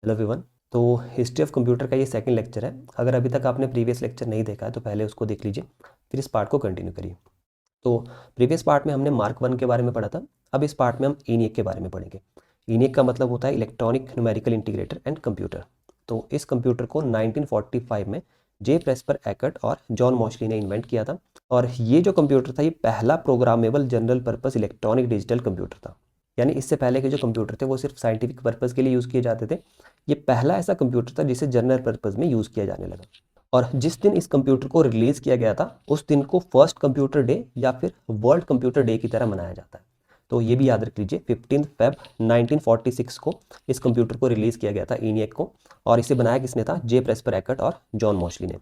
Hello everyone. तो history of computer का ये सेकंड लेक्चर है। अगर अभी तक आपने प्रीवियस लेक्चर नहीं देखा है तो पहले उसको देख लीजिए, फिर इस पार्ट को कंटिन्यू करिए। तो प्रीवियस पार्ट में हमने मार्क 1 के बारे में पढ़ा था। अब इस पार्ट में हम ENIAC के बारे में पढ़ेंगे। ENIAC का मतलब होता है electronic numerical integrator and computer. तो इस कंप्यूटर को 1945 में जे प्रेस्पर एकर्ट और जॉन मॉशली ने इन्वेंट किया था। और ये जो कंप्यूटर था ये पहला programmable general purpose electronic digital computer था। यानी इससे पहले के जो कंप्यूटर थे वो सिर्फ साइंटिफिक पर्पज़ के लिए यूज़ किए जाते थे। ये पहला ऐसा कंप्यूटर था जिसे जनरल पर्पज़ में यूज़ किया जाने लगा। और जिस दिन इस कंप्यूटर को रिलीज़ किया गया था उस दिन को फर्स्ट कंप्यूटर डे या फिर वर्ल्ड कंप्यूटर डे की तरह मनाया जाता है। तो ये भी याद रख लीजिए, 15 फेब 1946 को इस कंप्यूटर को रिलीज़ किया गया था, ENIAC को। और इसे बनाया किसने था? जे प्रेस्पर एकर्ट और जॉन मॉशली ने।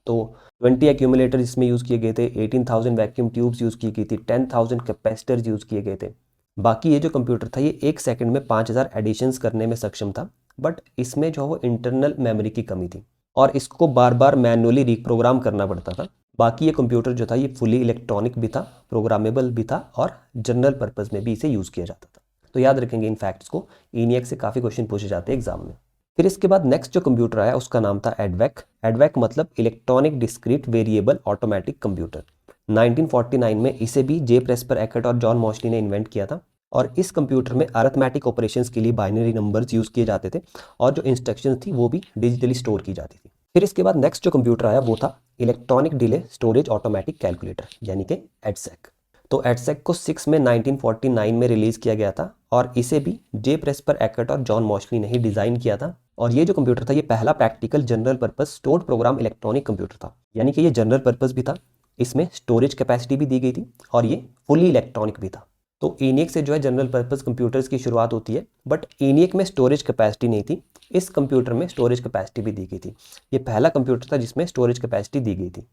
तो 20 एक्यूमुलेटर इसमें यूज़ किए गए थे, 18,000 वैक्यूम ट्यूब्स यूज़ की गई थी, 10,000 कैपेसिटर्स यूज़ किए गए थे। बाकी ये जो कंप्यूटर था ये 1 सेकंड में 5000 एडिशंस करने में सक्षम था। बट इसमें जो है वो इंटरनल मेमोरी की कमी थी और इसको बार बार मैनुअली रिप्रोग्राम करना पड़ता था। बाकी ये कंप्यूटर जो था ये फुली इलेक्ट्रॉनिक भी था, प्रोग्रामेबल भी था और जनरल पर्पज़ में भी इसे यूज़ किया जाता था। तो याद रखेंगे इन फैक्ट्स को, ENIAC से काफ़ी क्वेश्चन पूछे जाते हैं एग्जाम में। फिर इसके बाद नेक्स्ट जो कंप्यूटर आया उसका नाम था एडवैक। एडवैक मतलब electronic discrete variable automatic computer. 1949 में इसे भी जे प्रेस्पर एकर्ट और जॉन मॉशली ने इन्वेंट किया था। और इस कंप्यूटर में अरिथमेटिक ऑपरेशंस के लिए बाइनरी नंबर्स यूज़ किए जाते थे और जो इंस्ट्रक्शंस थी वो भी डिजिटली स्टोर की जाती थी। फिर इसके बाद नेक्स्ट जो कंप्यूटर आया वो था electronic delay storage automatic calculator यानी कि एडसेक। तो एडसेक को 6 में 1949 में रिलीज़ किया गया था और इसे भी जे प्रेस्पर एकर्ट और जॉन मॉशली ने ही डिज़ाइन किया था। और ये जो कंप्यूटर था ये पहला practical general purpose stored program electronic computer था। यानी कि ये जनरल पर्पस भी था, इसमें स्टोरेज कैपेसिटी भी दी गई थी और ये फुली इलेक्ट्रॉनिक भी था। तो ENIAC से जो है जनरल पर्पस कंप्यूटर्स की शुरुआत होती है। बट ENIAC में स्टोरेज कैपेसिटी नहीं थी, इस कंप्यूटर में स्टोरेज कैपेसिटी भी दी गई थी। ये पहला कंप्यूटर था जिसमें स्टोरेज कैपेसिटी दी गई थी।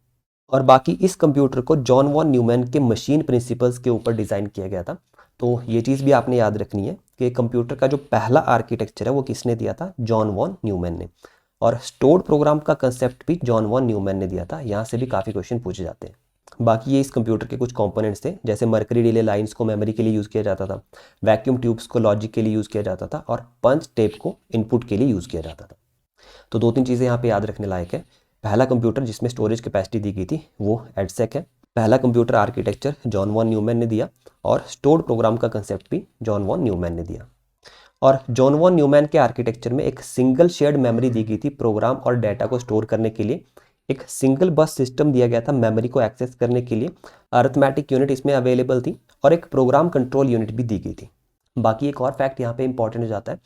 और बाकी इस कंप्यूटर को जॉन वॉन न्यूमैन के मशीन प्रिंसिपल्स के ऊपर डिज़ाइन किया गया था। तो ये चीज़ भी आपने याद रखनी है कि कंप्यूटर का जो पहला आर्किटेक्चर है वो किसने दिया था? जॉन वॉन न्यूमैन ने। और स्टोर्ड प्रोग्राम का कंसेप्ट भी जॉन वॉन न्यूमैन ने दिया था। यहाँ से भी काफ़ी क्वेश्चन पूछे जाते हैं। बाकी ये इस कंप्यूटर के कुछ कंपोनेंट्स थे, जैसे मर्करी डिले लाइंस को मेमोरी के लिए यूज़ किया जाता था, वैक्यूम ट्यूब्स को लॉजिक के लिए यूज़ किया जाता था और पंच टेप को इनपुट के लिए यूज़ किया जाता था। तो 2-3 चीज़ें यहाँ पे याद रखने लायक है। पहला कंप्यूटर जिसमें स्टोरेज कैपेसिटी दी गई थी वो एडसेक है। पहला computer architecture John von Neumann ने दिया और स्टोर्ड प्रोग्राम का कंसेप्ट भी जॉन वॉन न्यूमैन ने दिया। और जॉन वॉन न्यूमैन के आर्किटेक्चर में एक सिंगल शेयर्ड मेमोरी दी गई थी प्रोग्राम और डाटा को स्टोर करने के लिए। एक सिंगल बस सिस्टम दिया गया था मेमोरी को एक्सेस करने के लिए। अरिथमेटिक यूनिट इसमें अवेलेबल थी और एक प्रोग्राम कंट्रोल यूनिट भी दी गई थी। बाकी एक और फैक्ट यहाँ पे इंपॉर्टेंट हो जाता है,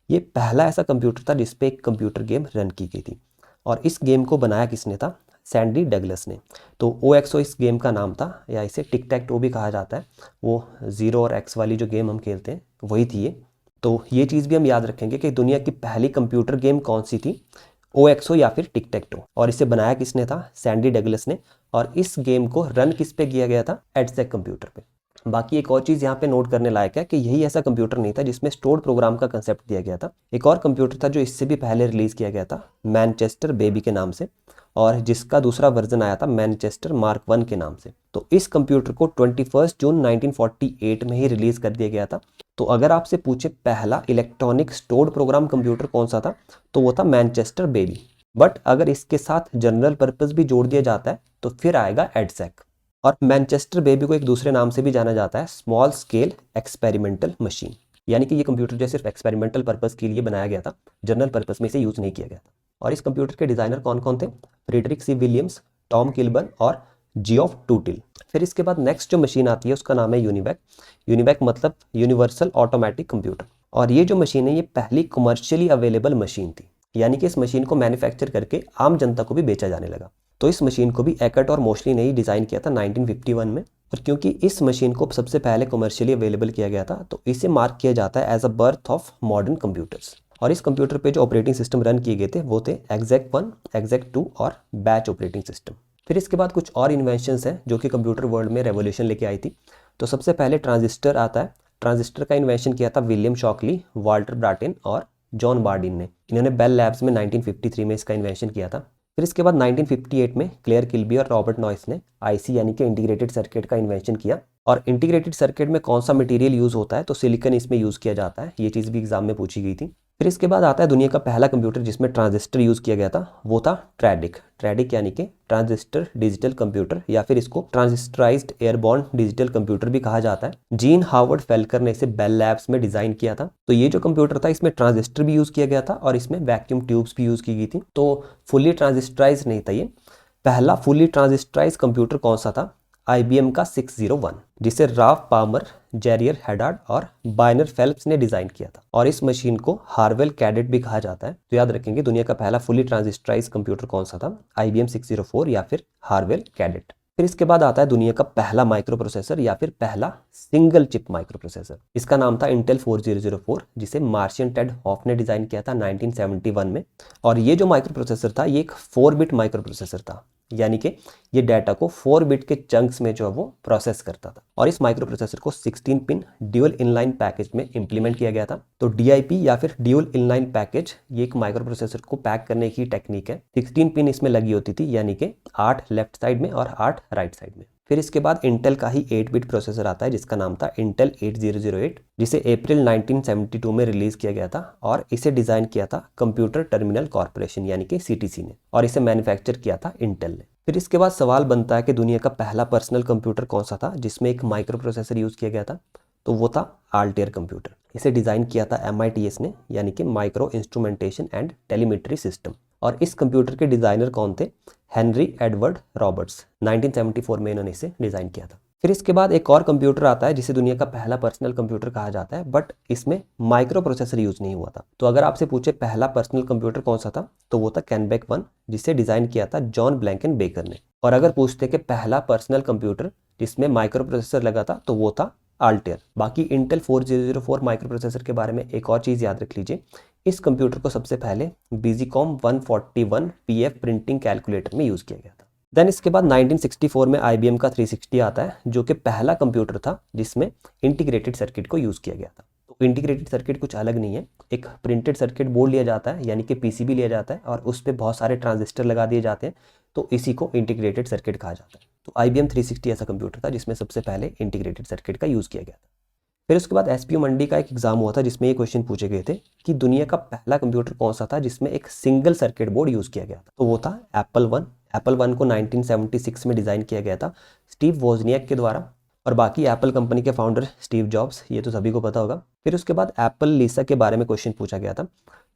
ये पहला ऐसा कंप्यूटर था जिसपे एक कंप्यूटर गेम रन की गई थी। और इस गेम को बनाया किसने था? सैंडी डगलस ने। तो OXO इस गेम का नाम था, या इसे टिक टैक टो भी कहा जाता है। वो 0 और X वाली जो गेम हम खेलते हैं वही थी ये। तो ये चीज़ भी हम याद रखेंगे कि दुनिया की पहली कंप्यूटर गेम कौन सी थी? OXO या फिर टिक टैक टो। और इसे बनाया किसने था? सैंडी डगलस ने। और इस गेम को रन किस पे किया गया था? एडसेक कंप्यूटर पे। बाकी एक और चीज़ यहाँ पे नोट करने लायक है कि यही ऐसा कंप्यूटर नहीं था जिसमें स्टोर्ड प्रोग्राम का कंसेप्ट दिया गया था। एक और कंप्यूटर था जो इससे भी पहले रिलीज़ किया गया था, मैनचेस्टर बेबी के नाम से, और जिसका दूसरा वर्जन आया था मैनचेस्टर मार्क 1 के नाम से। तो इस कंप्यूटर को 21 जून 1948 में ही रिलीज़ कर दिया गया था। तो अगर आपसे पूछे पहला इलेक्ट्रॉनिक स्टोर्ड प्रोग्राम कंप्यूटर कौन सा था, तो वो था मैनचेस्टर बेबी। बट अगर इसके साथ जनरल पर्पस भी जोड़ दिया जाता है तो फिर आएगा एडसेक। और मैनचेस्टर बेबी को एक दूसरे नाम से भी जाना जाता है, स्मॉल स्केल एक्सपेरिमेंटल मशीन। यानी कि ये कंप्यूटर जो सिर्फ एक्सपेरिमेंटल पर्पस के लिए बनाया गया था, जनरल पर्पस में इसे यूज़ नहीं किया गया था। और इस कंप्यूटर के डिज़ाइनर कौन कौन थे? फ्रेडरिक सी विलियम्स, टॉम किल्बर्न और जियोफ टूटिल। फिर इसके बाद नेक्स्ट जो मशीन आती है उसका नाम है यूनिवैक। यूनिवैक मतलब यूनिवर्सल ऑटोमेटिक कंप्यूटर। और ये जो मशीन है ये पहली कमर्शियली अवेलेबल मशीन थी, यानी कि इस मशीन को मैन्युफैक्चर करके आम जनता को भी बेचा जाने लगा। तो इस मशीन को भी एकर्ट और मॉशली ने ही डिज़ाइन किया था 1951 में। और क्योंकि इस मशीन को सबसे पहले कमर्शियली अवेलेबल किया गया था तो इसे मार्क किया जाता है as a birth of modern computers. और इस कंप्यूटर पे जो ऑपरेटिंग सिस्टम रन किए गए थे वो थे एक्जैक 1, एक्जैक 2 और बैच ऑपरेटिंग सिस्टम। फिर इसके बाद कुछ और इन्वेंशंस हैं जो कि कंप्यूटर वर्ल्ड में रेवोल्यूशन लेके आई थी। तो सबसे पहले ट्रांजिस्टर आता है। ट्रांजिस्टर का इन्वेंशन किया था विलियम शॉकली, वाल्टर ब्राटिन और जॉन बार्डिन ने। इन्होंने बेल लैब्स में 1953 में इसका इन्वेंशन किया था। फिर इसके बाद 1958 में क्लेयर किल्बी और रॉबर्ट नॉइस ने IC यानी कि इंटीग्रेटेड सर्किट का इन्वेंशन किया। और इंटीग्रेटेड सर्किट में कौन सा मटेरियल यूज़ होता है? तो सिलिकॉन इसमें यूज़ किया जाता है। ये चीज़ भी एग्जाम में पूछी गई थी। फिर इसके बाद आता है दुनिया का पहला कंप्यूटर जिसमें ट्रांजिस्टर यूज़ किया गया था, वो था ट्रैडिक। ट्रैडिक यानी कि ट्रांजिस्टर डिजिटल कंप्यूटर, या फिर इसको ट्रांजिस्टराइज्ड एयरबॉर्न डिजिटल कंप्यूटर भी कहा जाता है। जीन हावर्ड फेल्कर ने इसे बेल लैब्स में डिजाइन किया था। तो ये जो कंप्यूटर था इसमें ट्रांजिस्टर भी यूज़ किया गया था और इसमें वैक्यूम ट्यूब्स भी यूज़ की गई थी। तो फुली ट्रांजिस्टराइज नहीं था ये। पहला फुली ट्रांजिस्टराइज कंप्यूटर कौन सा था? IBM का 601, जिसे राफ पामर, जेरियर हेडार्ड और बायनर फेल्प्स ने डिजाइन किया था, और इस मशीन को हार्वेल कैडेट भी कहा जाता है। तो याद रखेंगे दुनिया का पहला फुली ट्रांजिस्टराइज कंप्यूटर कौन सा था? IBM 604 या फिर हार्वेल कैडेट। फिर इसके बाद आता है दुनिया का पहला माइक्रो प्रोसेसर या फिर पहला सिंगल चिप माइक्रो प्रोसेसर। इसका नाम था इंटेल 4004, जिसे मार्शियन टेड हॉफ ने डिजाइन किया था 1971 में। और ये जो माइक्रो प्रोसेसर था ये एक 4 बिट माइक्रो प्रोसेसर था, यानी कि ये डाटा को 4 बिट के चंक्स में जो है वो प्रोसेस करता था। और इस माइक्रो प्रोसेसर को 16 पिन ड्यूल इनलाइन पैकेज में इंप्लीमेंट किया गया था। तो DIP या फिर ड्यूल इनलाइन पैकेज ये एक माइक्रो प्रोसेसर को पैक करने की टेक्निक है। 16 पिन इसमें लगी होती थी, यानी कि 8 लेफ्ट साइड में और 8 राइट साइड में। फिर इसके बाद इंटेल का ही 8 बिट प्रोसेसर आता है जिसका नाम था इंटेल 8008, जिसे अप्रैल 1972 में रिलीज किया गया था, और इसे डिजाइन किया था कंप्यूटर टर्मिनल कॉर्पोरेशन यानी कि CTC ने, और इसे मैन्युफैक्चर किया था इंटेल ने। फिर इसके बाद सवाल बनता है कि दुनिया का पहला पर्सनल कंप्यूटर कौन सा था जिसमें एक माइक्रो प्रोसेसर यूज किया गया था? तो वो था आल्टेयर कंप्यूटर। इसे डिजाइन किया था MITS ने, यानी कि micro instrumentation and telemetry system. और इस कंप्यूटर के डिजाइनर कौन थे? Henry Edward Roberts. 1974 में इन्होंने इसे डिजाइन किया था। फिर इसके बाद एक और कंप्यूटर आता है जिसे दुनिया का पहला पर्सनल कंप्यूटर कहा जाता है, बट इसमें माइक्रो प्रोसेसर यूज नहीं हुआ था। तो अगर आपसे पूछे पहला पर्सनल कंप्यूटर कौन सा था, तो वो था कैनबेक 1, जिसे डिजाइन किया था जॉन ब्लैंकन बेकर ने। और अगर पूछते कि पहला पर्सनल कंप्यूटर जिसमें माइक्रो प्रोसेसर लगा था, तो वो था आल्टेयर। बाकी इंटेल 4004 माइक्रो प्रोसेसर के बारे में एक और चीज याद रख लीजिए, इस कंप्यूटर को सबसे पहले बीजीकॉम 141 PF प्रिंटिंग कैलकुलेटर में यूज किया गया था। देन इसके बाद 1964 में IBM का 360 आता है, जो कि पहला कंप्यूटर था जिसमें इंटीग्रेटेड सर्किट को यूज किया गया था। तो इंटीग्रेटेड सर्किट कुछ अलग नहीं है, एक प्रिंटेड सर्किट बोर्ड लिया जाता है, यानी कि PCB लिया जाता है, और उस पर बहुत सारे ट्रांजिस्टर लगा दिए जाते हैं, तो इसी को इंटीग्रेटेड सर्किट कहा जाता है। तो IBM 360 ऐसा कंप्यूटर था जिसमें सबसे पहले इंटीग्रेटेड सर्किट का यूज किया गया था। फिर उसके बाद SPU मंडी का एक एग्जाम हुआ था जिसमें ये क्वेश्चन पूछे गए थे कि दुनिया का पहला कंप्यूटर कौन सा था जिसमें एक सिंगल सर्किट बोर्ड यूज किया गया था। तो वो था एप्पल 1। एप्पल 1 को 1976 में डिजाइन किया गया था स्टीव वोजनियाक के द्वारा, और बाकी एप्पल कंपनी के फाउंडर स्टीव जॉब्स, ये तो सभी को पता होगा। फिर उसके बाद एप्पल लीसा के बारे में क्वेश्चन पूछा गया था।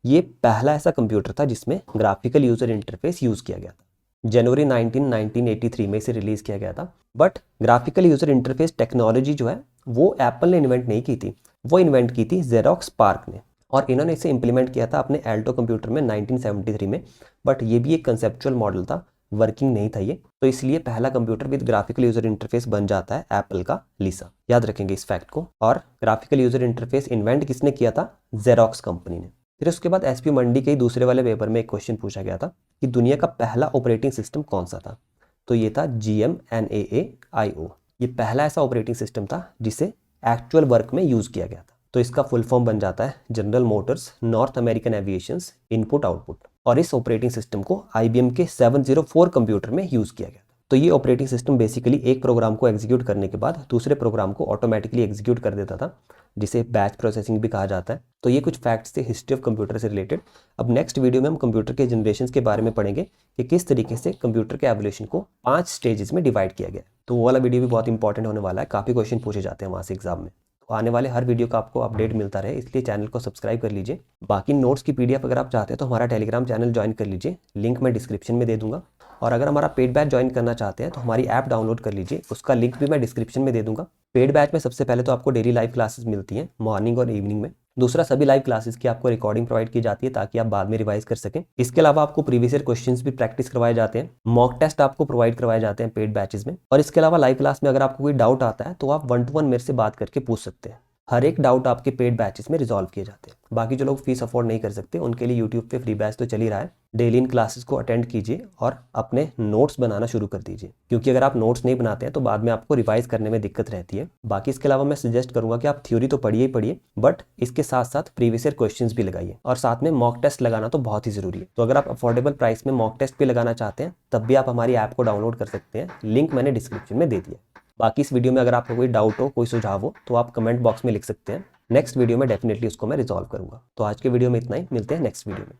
ये पहला ऐसा कंप्यूटर था जिसमें ग्राफिकल यूजर इंटरफेस यूज किया गया था। जनवरी 1983 में इसे रिलीज किया गया था। But graphical user interface technology जो है वो एप्पल ने इन्वेंट नहीं की थी, वो इन्वेंट की थी जेरोक्स पार्क ने, और इन्होंने इसे इंप्लीमेंट किया था अपने एल्टो कंप्यूटर में 1973 में। बट ये भी एक कंसेप्चुअल मॉडल था, वर्किंग नहीं था ये, तो इसलिए पहला computer with graphical user interface बन जाता है एप्पल का लीसा। याद रखेंगे इस फैक्ट को। और ग्राफिकल यूजर इंटरफेस इन्वेंट किसने किया था? जेरोक्स कंपनी ने। फिर उसके बाद SPU मंडी के दूसरे वाले पेपर में एक क्वेश्चन पूछा गया था कि दुनिया का पहला ऑपरेटिंग सिस्टम कौन सा था? तो ये था GMNAA-IO। ये पहला ऐसा ऑपरेटिंग सिस्टम था जिसे एक्चुअल वर्क में यूज किया गया था। तो इसका फुल फॉर्म बन जाता है General Motors North American aviations input output. और इस ऑपरेटिंग सिस्टम को IBM के 704 कंप्यूटर में यूज किया गया था। तो ये ऑपरेटिंग सिस्टम बेसिकली एक प्रोग्राम को एग्जीक्यूट करने के बाद दूसरे प्रोग्राम को ऑटोमेटिकली एग्जीक्यूट कर देता था, जिसे बैच प्रोसेसिंग भी कहा जाता है। तो ये कुछ फैक्ट्स थे हिस्ट्री ऑफ कंप्यूटर से रिलेटेड। अब नेक्स्ट वीडियो में हम कंप्यूटर के जनरेशंस के बारे में पढ़ेंगे कि किस तरीके से कंप्यूटर के एवोल्यूशन को 5 स्टेजेस में डिवाइड किया गया। तो वो वाला वीडियो भी बहुत इंपॉर्टेंट होने वाला है, काफ़ी क्वेश्चन पूछे जाते हैं वहाँ से एग्जाम में। तो आने वाले हर वीडियो का आपको अपडेट मिलता रहे, इसलिए चैनल को सब्सक्राइब कर लीजिए। बाकी नोट्स की PDF अगर आप चाहते हैं तो हमारा टेलीग्राम चैनल ज्वाइन कर लीजिए, लिंक मैं डिस्क्रिप्शन में दे दूंगा। और अगर हमारा पेड बैच ज्वाइन करना चाहते हैं तो हमारी ऐप डाउनलोड कर लीजिए, उसका लिंक भी मैं डिस्क्रिप्शन में दे दूंगा। पेड बैच में सबसे पहले तो आपको डेली लाइव क्लासेस मिलती हैं मॉर्निंग और इवनिंग में। दूसरा, सभी लाइव क्लासेस की आपको रिकॉर्डिंग प्रोवाइड की जाती है ताकि आप बाद में रिवाइज कर सकें। इसके अलावा आपको प्रीवियस ईयर क्वेश्चंस भी प्रैक्टिस करवाए जाते हैं, मॉक टेस्ट आपको प्रोवाइड करवाए जाते हैं पेड बैचेस में। और इसके अलावा लाइव क्लास में अगर आपको कोई डाउट आता है तो आप 1-to-1 मेरे से बात करके पूछ सकते हैं। हर एक डाउट आपके पेड बैचेस में रिजॉल्व किए जाते हैं। बाकी जो लोग फीस अफोर्ड नहीं कर सकते उनके लिए यूट्यूब पे फ्री बैच तो चल ही रहा है। डेली इन क्लासेस को अटेंड कीजिए और अपने नोट्स बनाना शुरू कर दीजिए, क्योंकि अगर आप नोट्स नहीं बनाते हैं तो बाद में आपको रिवाइज करने में दिक्कत रहती है। बाकी इसके अलावा मैं सजेस्ट करूंगा कि आप थ्योरी तो पढ़िए ही पढ़िए, बट इसके साथ साथ प्रीवियस ईयर क्वेश्चंस भी लगाइए, और साथ में मॉक टेस्ट लगाना तो बहुत ही जरूरी है। तो अगर आप अफोर्डेबल प्राइस में मॉक टेस्ट भी लगाना चाहते हैं तब भी आप हमारी ऐप को डाउनलोड कर सकते हैं, लिंक मैंने डिस्क्रिप्शन में दे दिया। बाकी इस वीडियो में अगर आपको कोई डाउट हो, कोई सुझाव हो तो आप कमेंट बॉक्स में लिख सकते हैं। नेक्स्ट वीडियो में डेफिनेटली उसको मैं रिजॉल्व करूँगा। तो आज के वीडियो में इतना ही, मिलते हैं नेक्स्ट वीडियो में।